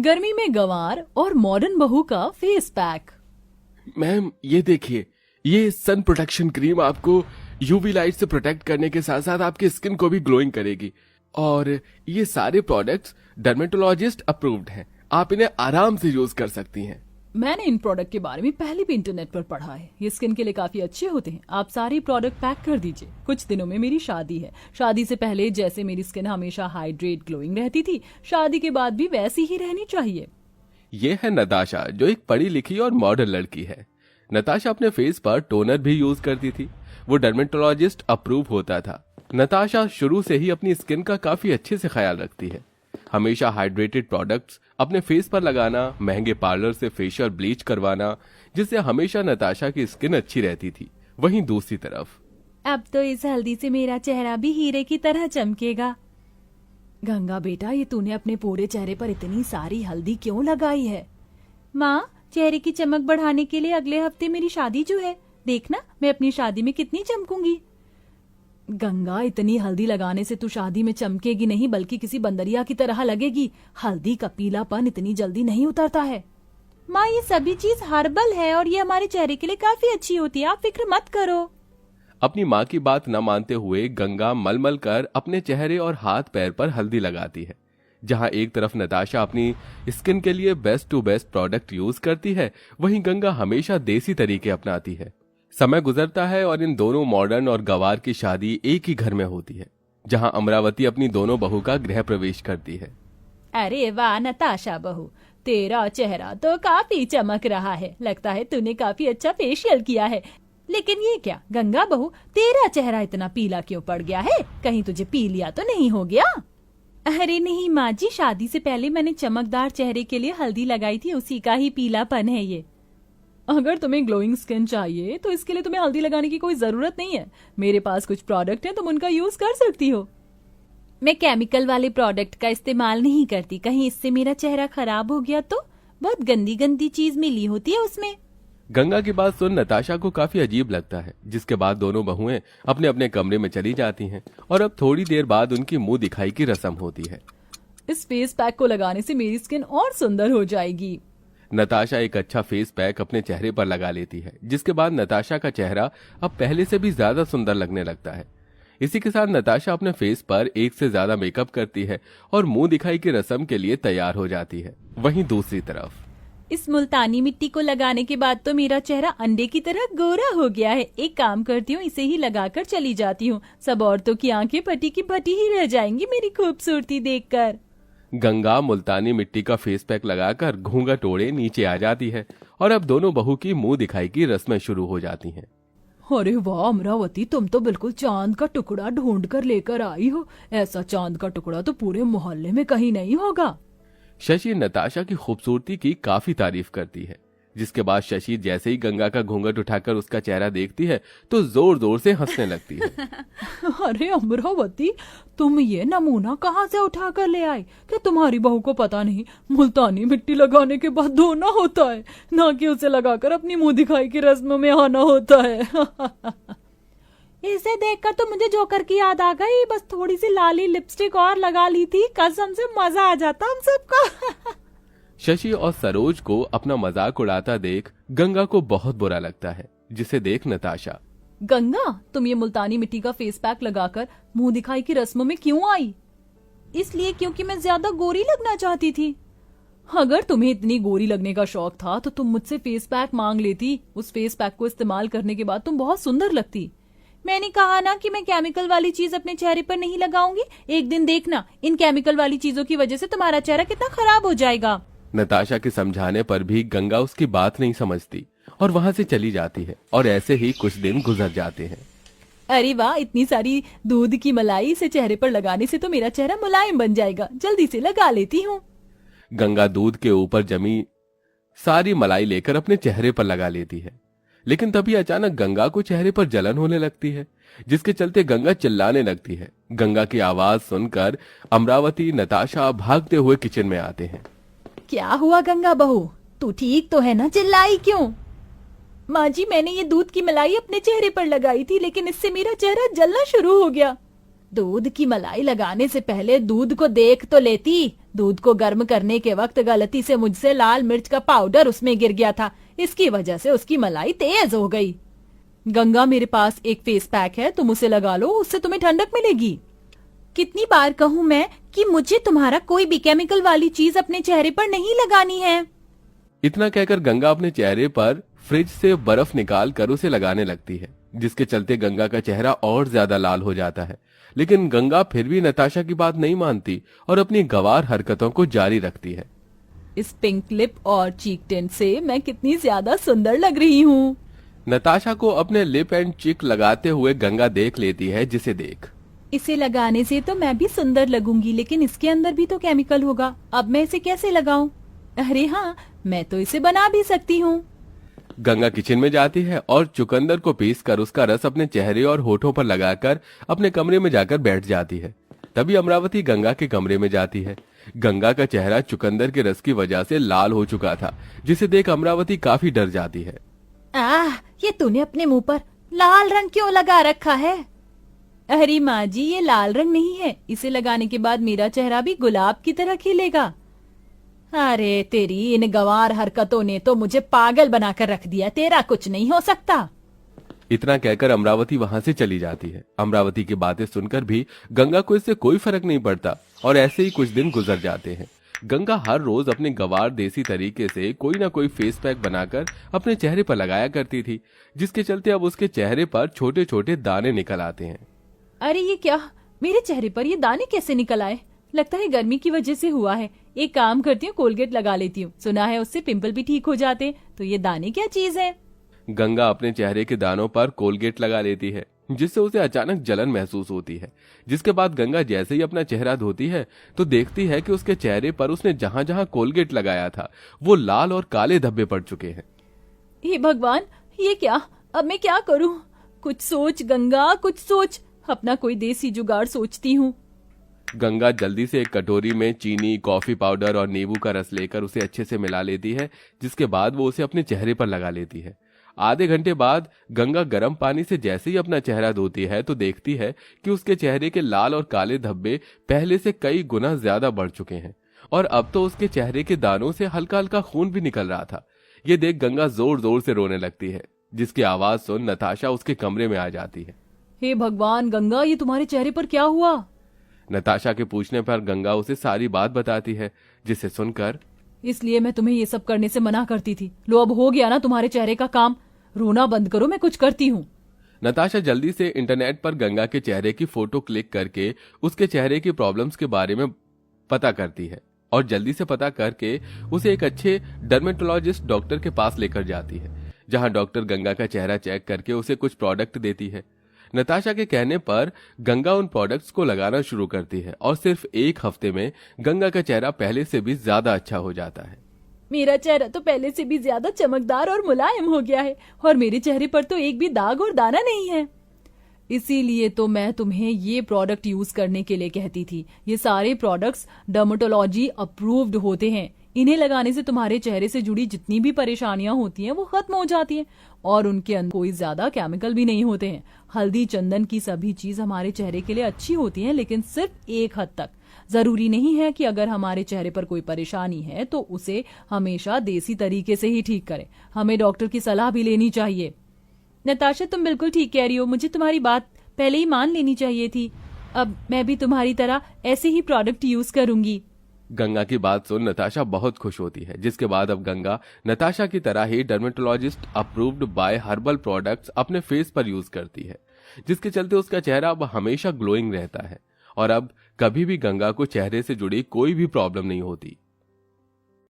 गर्मी में गंवार और मॉडर्न बहू का फेस पैक। मैम ये देखिए, ये सन प्रोटेक्शन क्रीम आपको यूवी लाइट से प्रोटेक्ट करने के साथ साथ आपकी स्किन को भी ग्लोइंग करेगी। और ये सारे प्रोडक्ट्स डर्मेटोलॉजिस्ट अप्रूव्ड हैं, आप इन्हें आराम से यूज कर सकती हैं। मैंने इन प्रोडक्ट के बारे में पहले भी इंटरनेट पर पढ़ा है, ये स्किन के लिए काफी अच्छे होते हैं। आप सारे प्रोडक्ट पैक कर दीजिए। कुछ दिनों में मेरी शादी है। शादी से पहले जैसे मेरी स्किन हमेशा हाइड्रेट ग्लोइंग रहती थी, शादी के बाद भी वैसी ही रहनी चाहिए। ये है नताशा, जो एक पढ़ी लिखी और मॉडर्न लड़की है। नताशा अपने फेस पर टोनर भी यूज करती थी, वो डर्मेटोलॉजिस्ट अप्रूव होता था। नताशा शुरू से ही अपनी स्किन का काफी अच्छे से ख्याल रखती है। हमेशा हाइड्रेटेड प्रोडक्ट्स अपने फेस पर लगाना, महंगे पार्लर से फेशियल ब्लीच करवाना, जिससे हमेशा नताशा की स्किन अच्छी रहती थी। वहीं दूसरी तरफ अब तो इस हल्दी से मेरा चेहरा भी हीरे की तरह चमकेगा। गंगा बेटा, ये तूने अपने पूरे चेहरे पर इतनी सारी हल्दी क्यों लगाई है? माँ, चेहरे की चमक बढ़ाने के लिए अगले हफ्ते मेरी शादी जो है, देखना मैं अपनी शादी में कितनी चमकूंगी। गंगा, इतनी हल्दी लगाने से तू शादी में चमकेगी नहीं बल्कि किसी बंदरिया की तरह लगेगी। हल्दी का पीलापन इतनी जल्दी नहीं उतरता है। माँ, ये सभी चीज हर्बल है और ये हमारे चेहरे के लिए काफी अच्छी होती है, आप फिक्र मत करो। अपनी माँ की बात न मानते हुए गंगा मलमल कर अपने चेहरे और हाथ पैर पर हल्दी लगाती है। जहाँ एक तरफ नताशा अपनी स्किन के लिए best to best product use करती है, वहीं गंगा हमेशा देसी तरीके अपनाती है। समय गुजरता है और इन दोनों मॉडर्न और गंवार की शादी एक ही घर में होती है, जहां अमरावती अपनी दोनों बहू का गृह प्रवेश करती है। अरे वाह नताशा बहू, तेरा चेहरा तो काफी चमक रहा है। लगता है तूने काफी अच्छा फेशियल किया है। लेकिन ये क्या गंगा बहू, तेरा चेहरा इतना पीला क्यों पड़ गया है? कहीं तुझे पी लिया तो नहीं हो गया? अरे नहीं माँ जी, शादी से पहले मैंने चमकदार चेहरे के लिए हल्दी लगाई थी, उसी का ही पीलापन है ये। अगर तुम्हें ग्लोइंग स्किन चाहिए तो इसके लिए तुम्हें हल्दी लगाने की कोई जरूरत नहीं है। मेरे पास कुछ प्रोडक्ट हैं, तुम उनका यूज कर सकती हो। मैं केमिकल वाले प्रोडक्ट का इस्तेमाल नहीं करती, कहीं इससे मेरा चेहरा खराब हो गया तो। बहुत गंदी गंदी चीज मिली होती है उसमें। गंगा की बात सुन नताशा को काफी अजीब लगता है, जिसके बाद दोनों बहुएं अपने अपने कमरे में चली जाती हैं और अब थोड़ी देर बाद उनकी मुंह दिखाई की रस्म होती है। इस फेस पैक को लगाने से मेरी स्किन और सुंदर हो जाएगी। नताशा एक अच्छा फेस पैक अपने चेहरे पर लगा लेती है, जिसके बाद नताशा का चेहरा अब पहले से भी ज्यादा सुंदर लगने लगता है। इसी के साथ नताशा अपने फेस पर एक से ज्यादा मेकअप करती है और मुंह दिखाई की रस्म के लिए तैयार हो जाती है। वहीं दूसरी तरफ इस मुल्तानी मिट्टी को लगाने के बाद तो मेरा चेहरा अंडे की तरह गोरा हो गया है। एक काम करती हूँ, इसे ही लगाकर चली जाती हूँ। सब औरतों की आंखें फटी की फटी ही रह जाएंगी मेरी खूबसूरती देखकर। गंगा मुल्तानी मिट्टी का फेस पैक लगाकर घूंघट ओढ़े नीचे आ जाती है और अब दोनों बहू की मुंह दिखाई की रस्में शुरू हो जाती हैं। अरे वाह अमरावती, तुम तो बिल्कुल चांद का टुकड़ा ढूंढ कर लेकर आई हो। ऐसा चांद का टुकड़ा तो पूरे मोहल्ले में कहीं नहीं होगा। शशि नताशा की खूबसूरती की काफी तारीफ करती है, जिसके बाद शशि जैसे ही गंगा का घूंघट उठाकर उसका चेहरा देखती है तो जोर जोर से हंसने लगती है। अरे अमरावती, तुम ये नमूना कहाँ से उठा कर ले आए? क्या तुम्हारी बहू को पता नहीं मुल्तानी मिट्टी लगाने के बाद धोना होता है, ना कि उसे लगाकर अपनी मुंह दिखाई की रस्म में आना होता है। इसे देखकर तो मुझे जोकर की याद आ गई। बस थोड़ी सी लाली लिपस्टिक और लगा ली थी, कसम से मजा आ जाता हम सबको। शशि और सरोज को अपना मजाक उड़ाता देख गंगा को बहुत बुरा लगता है, जिसे देख नताशा, गंगा, तुम ये मुल्तानी मिट्टी का फेस पैक लगाकर मुंह दिखाई की रस्मों में क्यों आई? इसलिए क्योंकि मैं ज्यादा गोरी लगना चाहती थी। अगर तुम्हें इतनी गोरी लगने का शौक था तो तुम मुझसे फेस पैक मांग लेती। उस फेस पैक को इस्तेमाल करने के बाद तुम बहुत सुंदर लगती। मैंने कहा ना कि मैं केमिकल वाली चीज अपने चेहरे पर नहीं लगाऊंगी। एक दिन देखना, इन केमिकल वाली चीजों की वजह से तुम्हारा चेहरा कितना खराब हो जाएगा। नताशा के समझाने पर भी गंगा उसकी बात नहीं समझती और वहां से चली जाती है और ऐसे ही कुछ दिन गुजर जाते हैं। अरे वाह, इतनी सारी दूध की मलाई से चेहरे पर लगाने से तो मेरा चेहरा मुलायम बन जाएगा। जल्दी से लगा लेती हूँ। गंगा दूध के ऊपर जमी सारी मलाई लेकर अपने चेहरे पर लगा लेती है, लेकिन तभी अचानक गंगा को चेहरे पर जलन होने लगती है, जिसके चलते गंगा चिल्लाने लगती है। गंगा की आवाज सुनकर अमरावती नताशा भागते हुए किचन में आते हैं। क्या हुआ गंगा बहू, तू ठीक तो है ना? चिल्लाई क्यों? माँ जी, मैंने ये दूध की मलाई अपने चेहरे पर लगाई थी, लेकिन इससे मेरा चेहरा जलना शुरू हो गया। दूध की मलाई लगाने से पहले दूध को देख तो लेती। दूध को गर्म करने के वक्त गलती से मुझसे लाल मिर्च का पाउडर उसमें गिर गया था, इसकी वजह से उसकी मलाई तेज हो गई। गंगा, मेरे पास एक फेस पैक है, तुम उसे लगा लो, उससे तुम्हें ठंडक मिलेगी। कितनी बार कहूँ मैं कि मुझे तुम्हारा कोई भी केमिकल वाली चीज अपने चेहरे पर नहीं लगानी है। इतना कहकर गंगा अपने चेहरे पर फ्रिज से बर्फ निकाल कर उसे लगाने लगती है, जिसके चलते गंगा का चेहरा और ज्यादा लाल हो जाता है। लेकिन गंगा फिर भी नताशा की बात नहीं मानती और अपनी गंवार हरकतों को जारी रखती है। इस पिंक लिप और चीक टिंट से मैं कितनी ज्यादा सुंदर लग रही हूँ। नताशा को अपने लिप एंड चिक लगाते हुए गंगा देख लेती है, जिसे देख इसे लगाने से तो मैं भी सुंदर लगूंगी, लेकिन इसके अंदर भी तो केमिकल होगा, अब मैं इसे कैसे लगाऊं? अरे हाँ, मैं तो इसे बना भी सकती हूँ। गंगा किचन में जाती है और चुकंदर को पीसकर उसका रस अपने चेहरे और होठों पर लगाकर अपने कमरे में जाकर बैठ जाती है। तभी अमरावती गंगा के कमरे में जाती है। गंगा का चेहरा चुकंदर के रस की वजह से लाल हो चुका था, जिसे देख अमरावती काफी डर जाती है। ये तूने अपने मुंह पर लाल रंग क्यों लगा रखा है? अरे माँ जी, ये लाल रंग नहीं है, इसे लगाने के बाद मेरा चेहरा भी गुलाब की तरह खिलेगा। अरे तेरी इन गंवार हरकतों ने तो मुझे पागल बनाकर रख दिया, तेरा कुछ नहीं हो सकता। इतना कहकर अमरावती वहां से चली जाती है। अमरावती की बातें सुनकर भी गंगा को इससे कोई फर्क नहीं पड़ता और ऐसे ही कुछ दिन गुजर जाते हैं। गंगा हर रोज अपने गंवार देसी तरीके से कोई ना कोई फेस पैक बनाकर अपने चेहरे पर लगाया करती थी, जिसके चलते अब उसके चेहरे पर छोटे छोटे दाने निकल आते हैं। अरे ये क्या, मेरे चेहरे पर ये दाने कैसे निकल आए? लगता है गर्मी की वजह से हुआ है। एक काम करती हूँ, कोलगेट लगा लेती हूँ, सुना है उससे पिंपल भी ठीक हो जाते। तो ये दाने क्या चीज है? गंगा अपने चेहरे के दानों पर कोलगेट लगा लेती है, जिससे उसे अचानक जलन महसूस होती है। जिसके बाद गंगा जैसे ही अपना चेहरा धोती है तो देखती है कि उसके चेहरे पर उसने जहां जहां कोलगेट लगाया था वो लाल और काले धब्बे पड़ चुके हैं। हे भगवान, ये क्या? अब मैं क्या करूं? कुछ सोच गंगा, कुछ सोच। अपना कोई देसी जुगाड़ सोचती हूँ। गंगा जल्दी से एक कटोरी में चीनी, कॉफी पाउडर और नींबू का रस लेकर उसे अच्छे से मिला लेती है, जिसके बाद वो उसे अपने चेहरे पर लगा लेती है। आधे घंटे बाद गंगा गर्म पानी से जैसे ही अपना चेहरा धोती है तो देखती है कि उसके चेहरे के लाल और काले धब्बे पहले से कई गुना ज्यादा बढ़ चुके हैं और अब तो उसके चेहरे के दानों से हल्का हल्का खून भी निकल रहा था। ये देख गंगा जोर जोर से रोने लगती है, जिसकी आवाज सुन नताशा उसके कमरे में आ जाती है। हे भगवान गंगा, ये तुम्हारे चेहरे पर क्या हुआ? नताशा के पूछने पर गंगा उसे सारी बात बताती है, जिसे सुनकर इसलिए मैं तुम्हें ये सब करने से मना करती थी। लो, अब हो गया ना तुम्हारे चेहरे का काम। रोना बंद करो, मैं कुछ करती हूँ। नताशा जल्दी से इंटरनेट पर गंगा के चेहरे की फोटो क्लिक करके उसके चेहरे की प्रॉब्लम्स के बारे में पता करती है और जल्दी से पता करके उसे एक अच्छे डर्मेटोलॉजिस्ट डॉक्टर के पास लेकर जाती है, जहां डॉक्टर गंगा का चेहरा चेक करके उसे कुछ प्रोडक्ट देती है। नताशा के कहने पर गंगा उन प्रोडक्ट्स को लगाना शुरू करती है और सिर्फ एक हफ्ते में गंगा का चेहरा पहले से भी ज्यादा अच्छा हो जाता है। मेरा चेहरा तो पहले से भी ज्यादा चमकदार और मुलायम हो गया है और मेरे चेहरे पर तो एक भी दाग और दाना नहीं है। इसीलिए तो मैं तुम्हें ये प्रोडक्ट यूज करने के लिए कहती थी। ये सारे प्रोडक्ट्स डर्मेटोलॉजी अप्रूव्ड होते हैं। इन्हें लगाने से तुम्हारे चेहरे से जुड़ी जितनी भी परेशानियां होती हैं वो खत्म हो जाती हैं और उनके अंदर कोई ज्यादा केमिकल भी नहीं होते हैं। हल्दी, चंदन की सभी चीज हमारे चेहरे के लिए अच्छी होती हैं, लेकिन सिर्फ एक हद तक। जरूरी नहीं है कि अगर हमारे चेहरे पर कोई परेशानी है तो उसे हमेशा देसी तरीके से ही ठीक करें। हमें डॉक्टर की सलाह भी लेनी चाहिए। नताशा, तुम बिल्कुल ठीक कह रही हो। मुझे तुम्हारी बात पहले ही मान लेनी चाहिए थी। अब मैं भी तुम्हारी तरह ऐसे ही प्रोडक्ट यूज करूंगी। गंगा की बात सुन नताशा बहुत खुश होती है, जिसके बाद अब गंगा नताशा की तरह ही dermatologist approved by herbal products अपने फेस पर यूज करती है, जिसके चलते उसका चेहरा अब हमेशा ग्लोइंग रहता है और अब कभी भी गंगा को चेहरे से जुड़ी कोई भी प्रॉब्लम नहीं होती।